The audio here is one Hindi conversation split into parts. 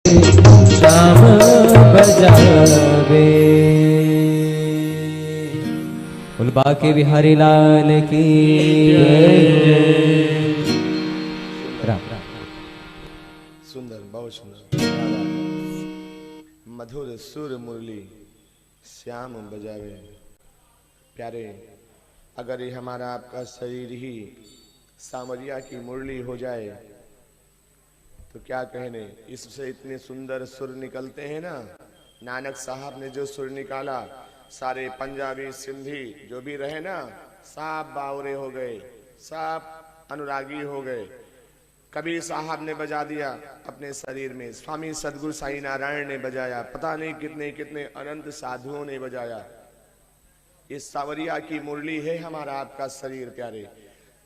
श्याम बजावे। बोल बाके बिहारी लाल की राम। सुंदर, बहुत सुंदर, मधुर सुर मुरली श्याम बजावे। प्यारे, अगर ये हमारा आपका शरीर ही सामरिया की मुरली हो जाए तो क्या कहने। इससे इतने सुंदर सुर निकलते हैं ना। नानक साहब ने जो सुर निकाला, सारे पंजाबी सिंधी जो भी रहे ना, सब बावरे हो गए, सब अनुरागी हो गए। कबीर साहब ने बजा दिया अपने शरीर में, स्वामी सदगुरु साई नारायण ने बजाया, पता नहीं कितने कितने अनंत साधुओं ने बजाया। इस सावरिया की मुरली है हमारा आपका शरीर। प्यारे,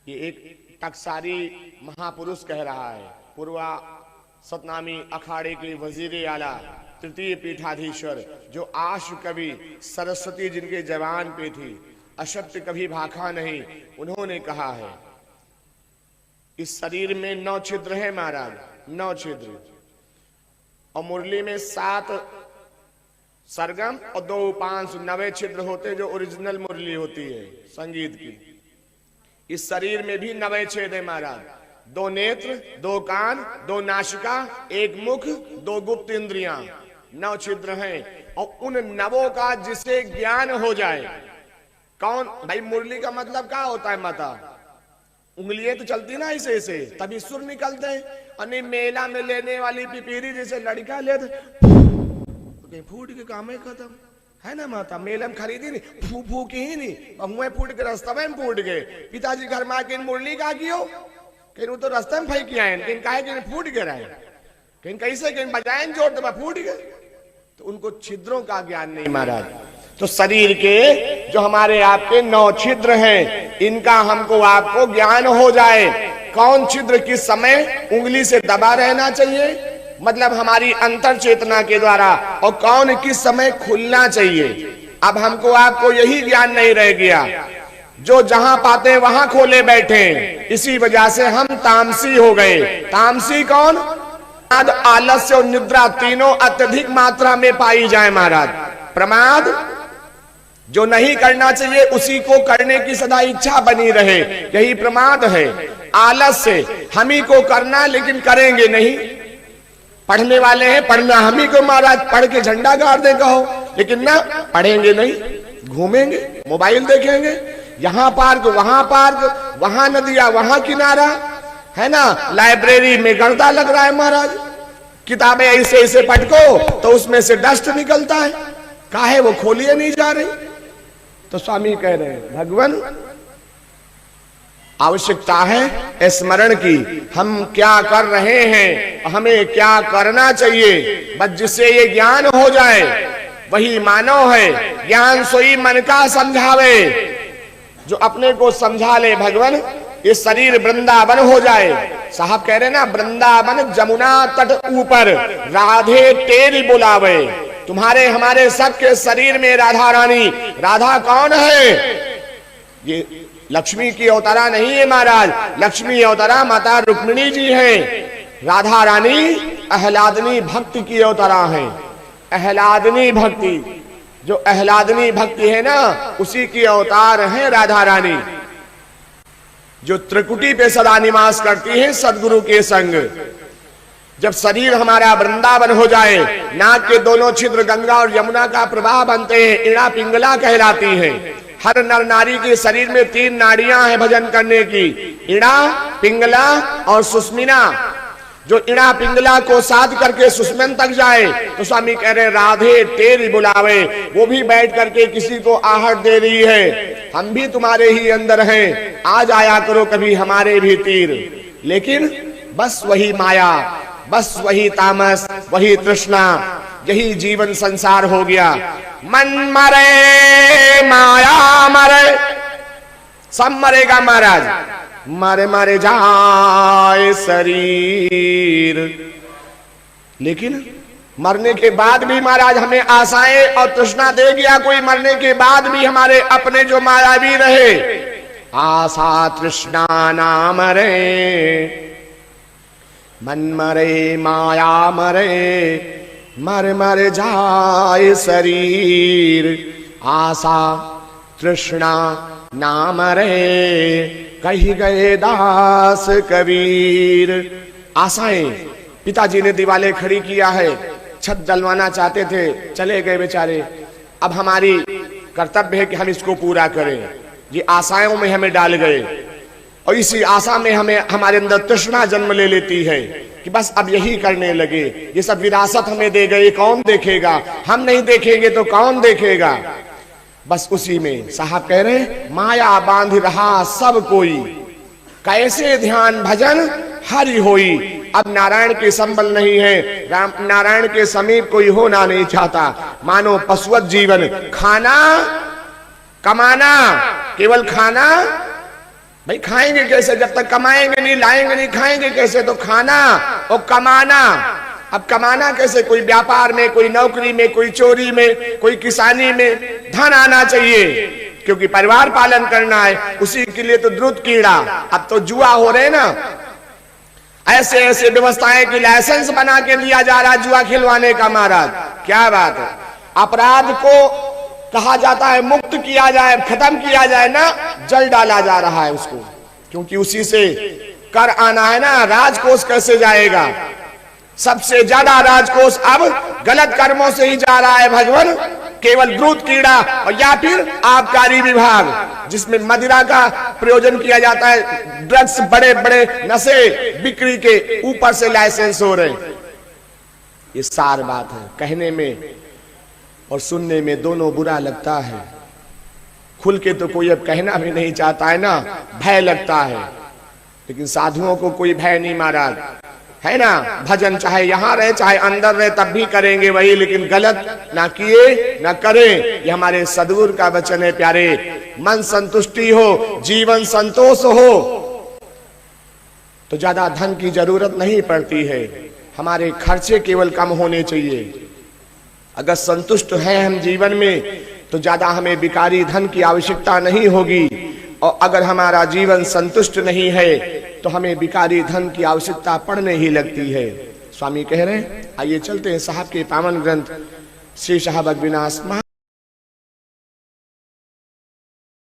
ये एक टकसारी महापुरुष कह रहा है, पूर्वा सतनामी अखाड़े के वजीर आला, तृतीय पीठाधीश्वर, जो आशु कवि सरस्वती जिनके जवान पे थी, अशक्त कभी भाखा नहीं, उन्होंने कहा है इस शरीर में 9 छिद्र है महाराज, 9 छिद्र, और मुरली में 7 सरगम और 2 उपांश, 9 छिद्र होते जो ओरिजिनल मुरली होती है संगीत की। इस शरीर में भी 9 छेद है महाराज, 2 नेत्र, 2 कान, 2 नासिका, 1 मुख, 2 गुप्त इंद्रियां, 9 छिद्र हैं। और उन 9 का जिसे ज्ञान हो जाए, कौन भाई, मुरली का मतलब क्या होता है माता, उंगलियां तो चलती ना ऐसे ऐसे, तभी सुर निकलते हैं। और मेला में लेने वाली पिपीरी जैसे लड़का ले तो फूट के काम है खत्म, है ना माता। मेला में खरीदी नहीं, फू फू की ही नहीं, मुँह फूट के रास्ते में फूट गए। पिताजी घर में आके मुरली का कियो, कहीं वो तो रास्ते में फेंक आए, कहीं कहे कि फूट गए रहे, कहीं कैसे कहीं बजाए जोर तो फूट गए। तो उनको छिद्रों का ज्ञान नहीं महाराज। तो शरीर के जो हमारे आपके 9 छिद्र हैं, इनका हमको आपको ज्ञान हो जाए। कौन छिद्र किस समय उंगली से दबा रहना चाहिए, मतलब हमारी अंतर चेतना के द्वारा, और कौन किस समय खुलना चाहिए। अब हमको आपको यही ज्ञान नहीं रह गया, जो जहां पाते वहां खोले बैठे। इसी वजह से हम तामसी हो गए। तामसी कौन, आलस्य और निद्रा तीनों अत्यधिक मात्रा में पाई जाए महाराज। प्रमाद, जो नहीं करना चाहिए उसी को करने की सदा इच्छा बनी रहे, यही प्रमाद है। आलस्य, हम ही को करना लेकिन करेंगे नहीं। पढ़ने वाले हैं, पढ़ना हम ही को महाराज, पढ़ के झंडा गाड़ दे कहो, लेकिन ना पढ़ेंगे नहीं, घूमेंगे, मोबाइल देखेंगे, यहाँ पार्क वहां पार्क, वहां नदिया वहां किनारा, है ना। लाइब्रेरी में गर्दा लग रहा है महाराज, किताबें ऐसे ऐसे पटको तो उसमें से डस्ट निकलता है, काहे वो खोलिए नहीं जा रही। तो स्वामी कह रहे हैं भगवान, आवश्यकता है स्मरण की, हम क्या कर रहे हैं, हमें क्या करना चाहिए। बस जिससे ये ज्ञान हो जाए वही मानव है। ज्ञान सोई मन का समझावे, जो अपने को समझा ले भगवान, ये शरीर वृंदावन हो जाए। साहब कह रहे ना, वृंदावन जमुना तट ऊपर राधे तेरी बुलावे। तुम्हारे हमारे सबके शरीर में राधा रानी। राधा कौन है, ये लक्ष्मी की अवतारा नहीं है महाराज, लक्ष्मी अवतारा माता रुक्मिणी जी हैं। राधा रानी अहलादनी भक्ति की अवतारा है। अहलादनी भक्ति, जो अहलादनी भक्ति है ना, उसी की अवतार है राधा रानी, जो त्रिकुटी पे सदा निवास करती है सदगुरु के संग। जब शरीर हमारा वृंदावन हो जाए, नाक के दोनों छिद्र गंगा और यमुना का प्रवाह बनते हैं, इड़ा पिंगला कहलाती हैं। हर नर नारी के शरीर में 3 नाड़ियां हैं भजन करने की, इड़ा, पिंगला और सुष्मिना। जो इड़ा पिंगला को साध करके सुषमन तक जाए तो स्वामी कह रहे राधे तेरी बुलावे। वो भी बैठ करके किसी को आहट दे रही है, हम भी तुम्हारे ही अंदर हैं, आ जाया करो कभी हमारे भी तीर। लेकिन बस वही माया, बस वही तामस, वही तृष्णा, यही जीवन संसार हो गया। मन मरे माया मरे, सब मरेगा महाराज, मारे मारे जाए शरीर। लेकिन मरने के बाद भी महाराज हमें आशाएं और तृष्णा दे गया कोई, मरने के बाद भी हमारे अपने जो मायावी रहे। आशा तृष्णा ना मरे, मन मरे माया मरे, मर मर जाए शरीर, आशा तृष्णा ना मरे, कही गए दास कबीर। आशाएं, पिताजी ने दीवारें खड़ी किया है, छत डलवाना चाहते थे, चले गए बेचारे। अब हमारी कर्तव्य है कि हम इसको पूरा करें। ये आशाओं में हमें डाल गए और इसी आशा में हमें हमारे अंदर तृष्णा जन्म ले लेती है कि बस अब यही करने लगे। ये सब विरासत हमें दे गए, कौन देखेगा? हम नहीं देखेंगे तो कौन देखेगा? बस उसी में साहब कह रहे माया बांध रहा सब कोई, कैसे ध्यान भजन हरि होई। अब नारायण के संबल नहीं है, राम नारायण के समीप कोई होना नहीं चाहता। मानो पशुवत जीवन, खाना कमाना, केवल खाना। भाई खाएंगे कैसे जब तक कमाएंगे नहीं, लाएंगे नहीं, खाएंगे कैसे? तो खाना और कमाना। अब कमाना कैसे? कोई व्यापार में, कोई नौकरी में, कोई चोरी में, कोई किसानी में धन आना चाहिए, क्योंकि परिवार पालन करना है। उसी के लिए तो द्रुत कीड़ा। अब तो जुआ हो रहे ना, ऐसे ऐसे व्यवस्थाएं की लाइसेंस बना के दिया जा रहा है जुआ खिलवाने का। महाराज क्या बात है! अपराध को कहा जाता है मुक्त किया जाए, खत्म किया जाए ना, जल डाला जा रहा है उसको, क्योंकि उसी से कर आना है ना। राजकोष कैसे जाएगा? सबसे ज्यादा राजकोष अब गलत कर्मों से ही जा रहा है भगवान। केवल द्रुत कीड़ा और या फिर आबकारी विभाग, जिसमें मदिरा का प्रयोजन किया जाता है, ड्रग्स, बड़े बड़े नशे बिक्री के ऊपर से लाइसेंस हो रहे। ये सार बात है। कहने में और सुनने में दोनों बुरा लगता है। खुल के तो कोई अब कहना भी नहीं चाहता है ना, भय लगता है। लेकिन साधुओं को कोई भय नहीं महाराज, है ना। भजन चाहे यहां रहे चाहे अंदर रहे तब भी करेंगे वही, लेकिन गलत ना किए ना करें। ये हमारे सदगुरु का वचन है प्यारे। मन संतुष्टि हो, जीवन संतोष हो तो ज्यादा धन की जरूरत नहीं पड़ती है। हमारे खर्चे केवल कम होने चाहिए। अगर संतुष्ट हैं हम जीवन में तो ज्यादा हमें विकारी धन की आवश्यकता नहीं होगी, और अगर हमारा जीवन संतुष्ट नहीं है तो हमें विकारी धन की आवश्यकता पड़ने ही लगती है। स्वामी कह रहे हैं आइए चलते हैं साहब के पावन ग्रंथ श्री साहब अविनाश